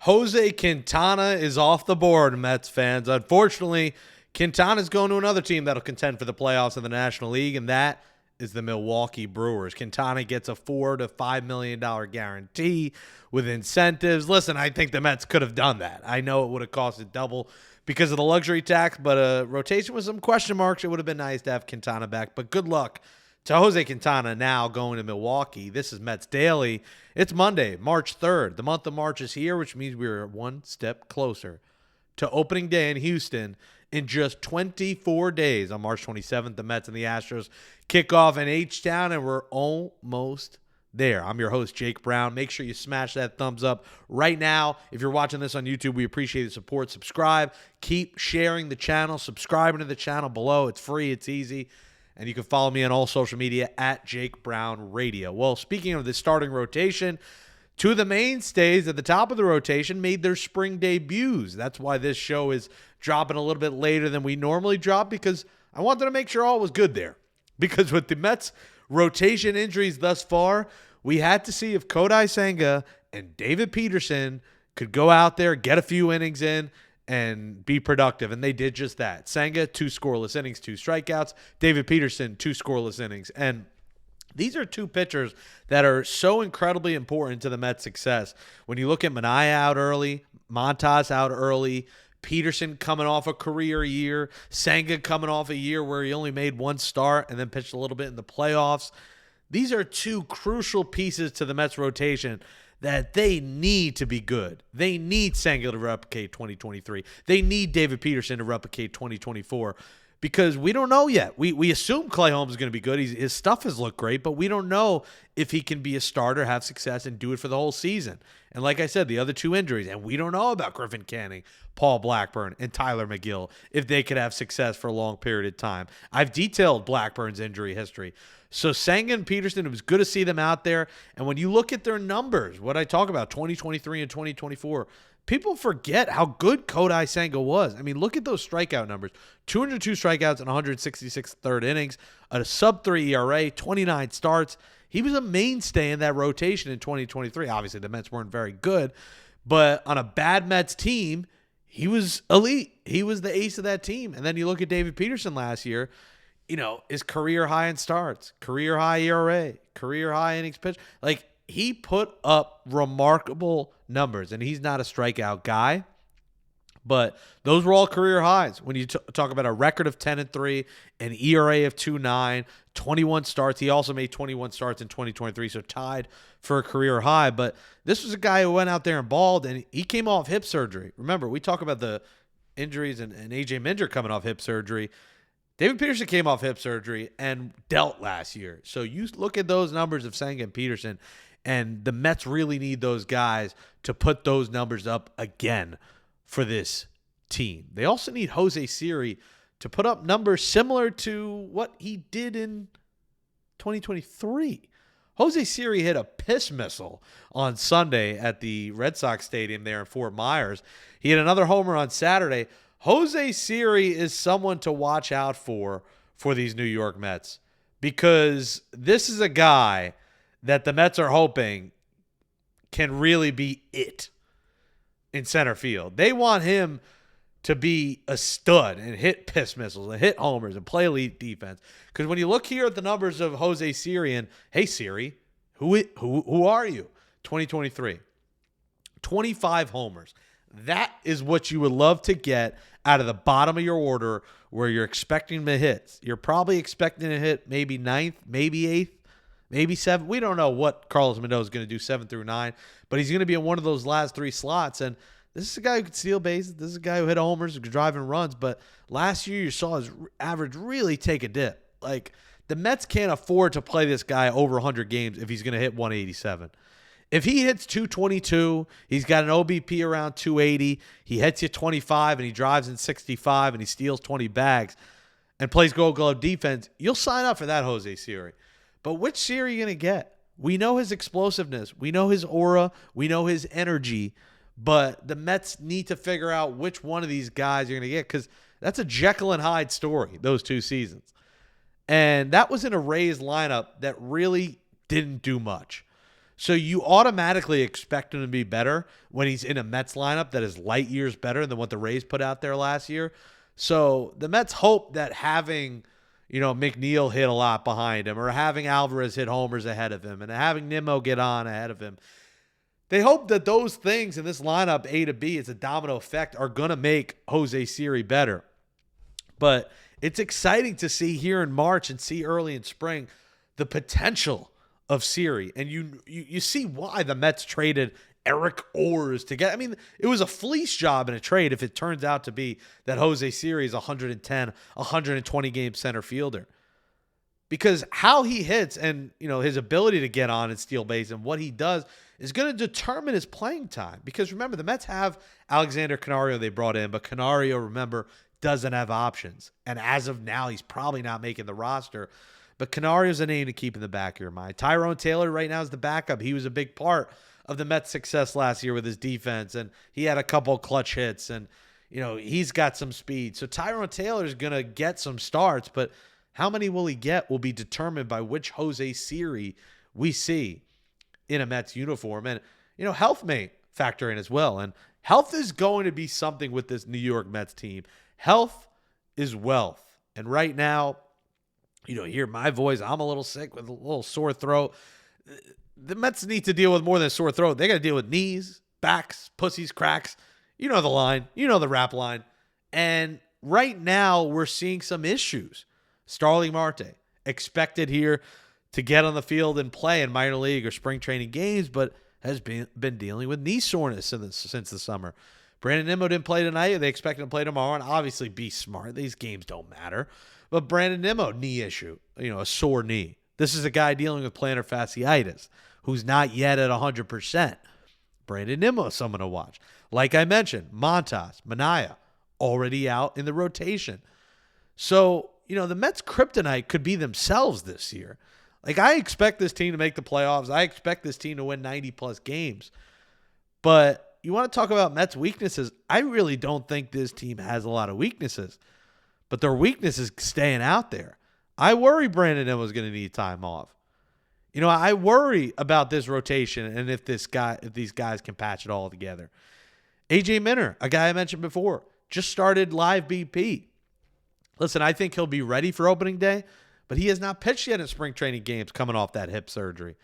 Jose Quintana is off the board, Mets fans. Unfortunately, Quintana is going to another team that'll contend for the playoffs in the National League, and that is the Milwaukee Brewers. Quintana gets a $4 to $5 million guarantee with incentives. Listen, I think the Mets could have done that. I know it would have costed double because of the luxury tax, but a rotation with some question marks, it would have been nice to have Quintana back. But good luck to Jose Quintana now going to Milwaukee. This is Mets Daily. It's Monday, March 3rd. The month of March is here, which means we're one step closer to opening day in Houston in just 24 days. On March 27th, the Mets and the Astros kick off in H-Town, and we're almost there. I'm your host, Jake Brown. Make sure you smash that thumbs up right now. If you're watching this on YouTube, we appreciate the support. Subscribe. Keep sharing the channel. Subscribing to the channel below. It's free. It's easy. And you can follow me on all social media at Jake Brown Radio. Well, speaking of the starting rotation, two of the mainstays at the top of the rotation made their spring debuts. That's why this show is dropping a little bit later than we normally drop, because I wanted to make sure all was good there. Because with the Mets' rotation injuries thus far, we had to see if Kodai Senga and David Peterson could go out there, get a few innings in, and be productive, and they did just that. Senga, 2 scoreless innings, 2 strikeouts. David Peterson, 2 scoreless innings. And these are two pitchers that are so incredibly important to the Mets' success. When you look at Manaea out early, Montas out early, Peterson coming off a career year, Senga coming off a year where he only made 1 start and then pitched a little bit in the playoffs. These are two crucial pieces to the Mets' rotation that they need to be good. They need Senga to replicate 2023. They need David Peterson to replicate 2024 because we don't know yet. We assume Clay Holmes is going to be good. His stuff has looked great, but we don't know if he can be a starter, have success, and do it for the whole season. And like I said, the other 2 injuries, and we don't know about Griffin Canning, Paul Blackburn, and Tyler McGill, if they could have success for a long period of time. I've detailed Blackburn's injury history. So Senga and Peterson, it was good to see them out there. And when you look at their numbers, what I talk about, 2023 and 2024, people forget how good Kodai Senga was. I mean, look at those strikeout numbers. 202 strikeouts in 166 third innings, a sub-3 ERA, 29 starts. He was a mainstay in that rotation in 2023. Obviously, the Mets weren't very good, but on a bad Mets team, he was elite. He was the ace of that team. And then you look at David Peterson last year, you know, his career high in starts, career high ERA, career high innings pitched. Like, he put up remarkable numbers, and he's not a strikeout guy, but those were all career highs. When you talk about a record of 10-3, an ERA of 2.9, 21 starts. He also made 21 starts in 2023, so tied for a career high. But this was a guy who went out there and balled, and he came off hip surgery. Remember, we talk about the injuries and A.J. Minger coming off hip surgery. David Peterson came off hip surgery and dealt last year. So you look at those numbers of Senga and Peterson, and the Mets really need those guys to put those numbers up again for this team. They also need Jose Siri to put up numbers similar to what he did in 2023. Jose Siri hit a piss missile on Sunday at the Red Sox Stadium there in Fort Myers. He hit another homer on Saturday. Jose Siri is someone to watch out for these New York Mets, because this is a guy that the Mets are hoping can really be it in center field. They want him to be a stud and hit piss missiles and hit homers and play elite defense. Because when you look here at the numbers of Jose Siri, and hey Siri, who are you? 2023, 25 homers. That is what you would love to get out of the bottom of your order where you're expecting to hit. You're probably expecting to hit maybe 9th, maybe 8th, maybe 7th. We don't know what Carlos Mendoza is going to do 7 through 9, but he's going to be in one of those last 3 slots. And this is a guy who could steal bases. This is a guy who hit homers, who could drive and runs. But last year you saw his average really take a dip. Like, the Mets can't afford to play this guy over 100 games if he's going to hit 187. If he hits 222, he's got an OBP around 280, he hits you 25 and he drives in 65 and he steals 20 bags and plays Gold Glove defense, you'll sign up for that Jose Siri. But which Siri are you going to get? We know his explosiveness. We know his aura. We know his energy. But the Mets need to figure out which one of these guys you're going to get, because that's a Jekyll and Hyde story, those 2 seasons. And that was in a Rays lineup that really didn't do much. So you automatically expect him to be better when he's in a Mets lineup that is light years better than what the Rays put out there last year. So the Mets hope that having, McNeil hit a lot behind him, or having Alvarez hit homers ahead of him, and having Nimmo get on ahead of him, they hope that those things in this lineup, A to B, it's a domino effect, are going to make Jose Siri better. But it's exciting to see here in March and see early in spring the potential of Siri. And you see why the Mets traded Eric Orrs to get. I mean, it was a fleece job in a trade if it turns out to be that Jose Siri is 110, 120 game center fielder. Because how he hits and, his ability to get on and steal base and what he does is going to determine his playing time. Because remember, the Mets have Alexander Canario they brought in, but Canario, remember, doesn't have options. And as of now, he's probably not making the roster. But Canario's a name to keep in the back of your mind. Tyrone Taylor right now is the backup. He was a big part of the Mets' success last year with his defense, and he had a couple clutch hits, and he's got some speed. So Tyrone Taylor is going to get some starts, but how many will he get will be determined by which Jose Siri we see in a Mets uniform. And health may factor in as well, and health is going to be something with this New York Mets team. Health is wealth, and right now, hear my voice. I'm a little sick with a little sore throat. The Mets need to deal with more than a sore throat. They got to deal with knees, backs, pussies, cracks. You know the line. You know the rap line. And right now, we're seeing some issues. Starling Marte, expected here to get on the field and play in minor league or spring training games, but has been dealing with knee soreness since the summer. Brandon Nimmo didn't play tonight. They expect him to play tomorrow, and obviously be smart. These games don't matter. But Brandon Nimmo, knee issue, a sore knee. This is a guy dealing with plantar fasciitis who's not yet at 100%. Brandon Nimmo is someone to watch. Like I mentioned, Montas, Minaya, already out in the rotation. So, the Mets' kryptonite could be themselves this year. Like, I expect this team to make the playoffs. I expect this team to win 90-plus games. But you want to talk about Mets' weaknesses? I really don't think this team has a lot of weaknesses. But their weakness is staying out there. I worry Brandon Nimmo is going to need time off. I worry about this rotation and if these guys can patch it all together. AJ Minter, a guy I mentioned before, just started live BP. Listen, I think he'll be ready for opening day, but he has not pitched yet in spring training games coming off that hip surgery.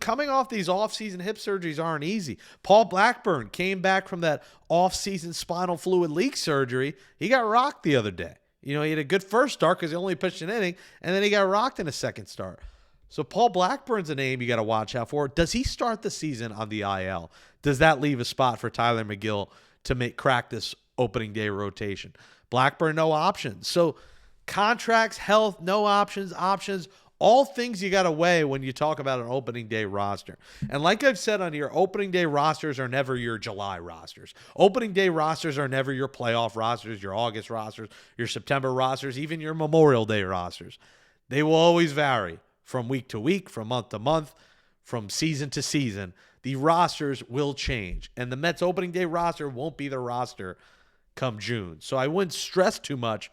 Coming off these offseason hip surgeries aren't easy. Paul Blackburn came back from that offseason spinal fluid leak surgery. He got rocked the other day. He had a good first start because he only pitched an inning, and then he got rocked in a second start. So Paul Blackburn's a name you got to watch out for. Does he start the season on the IL? Does that leave a spot for Tyler McGill to crack this opening day rotation? Blackburn, no options. So contracts, health, no options, all things you got to weigh when you talk about an opening day roster. And like I've said on here, opening day rosters are never your July rosters. Opening day rosters are never your playoff rosters, your August rosters, your September rosters, even your Memorial Day rosters. They will always vary from week to week, from month to month, from season to season. The rosters will change. And the Mets opening day roster won't be the roster come June. So I wouldn't stress too much.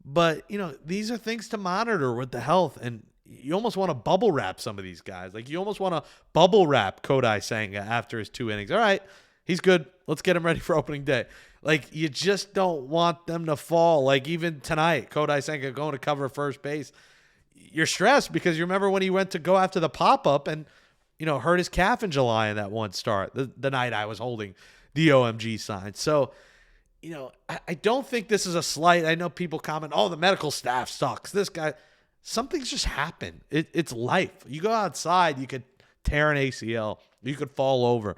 But, these are things to monitor with the health, and you almost want to bubble wrap some of these guys. Like, you almost want to bubble wrap Kodai Senga after his 2 innings. All right, he's good. Let's get him ready for opening day. Like, you just don't want them to fall. Like, even tonight, Kodai Senga going to cover first base. You're stressed because you remember when he went to go after the pop-up and, hurt his calf in July in that one start, the night I was holding the OMG sign. So, I don't think this is a slight. I know people comment, oh, the medical staff sucks. This guy, something's just happened. It's life. You go outside, you could tear an ACL. You could fall over.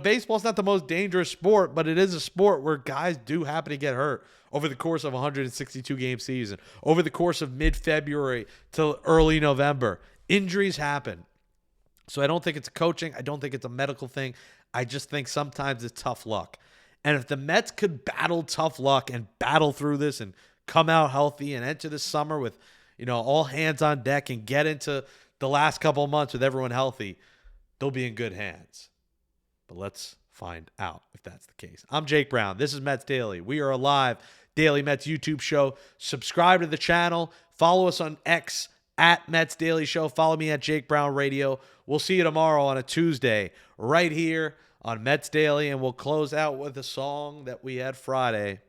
Baseball's not the most dangerous sport, but it is a sport where guys do happen to get hurt over the course of a 162-game season, over the course of mid-February to early November. Injuries happen. So I don't think it's coaching. I don't think it's a medical thing. I just think sometimes it's tough luck. And if the Mets could battle tough luck and battle through this and come out healthy and enter the summer with, all hands on deck and get into the last couple of months with everyone healthy, they'll be in good hands. But let's find out if that's the case. I'm Jake Brown. This is Mets Daily. We are a live daily Mets YouTube show. Subscribe to the channel. Follow us on X at Mets Daily Show. Follow me at Jake Brown Radio. We'll see you tomorrow on a Tuesday right here on Mets Daily, and we'll close out with a song that we had Friday.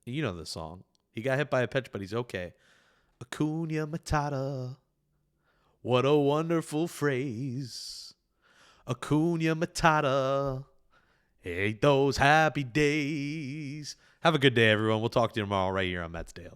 You know the song. He got hit by a pitch, but he's okay. Acuna Matata. What a wonderful phrase. Acuna Matata. Hate those happy days. Have a good day, everyone. We'll talk to you tomorrow right here on Mets Daily.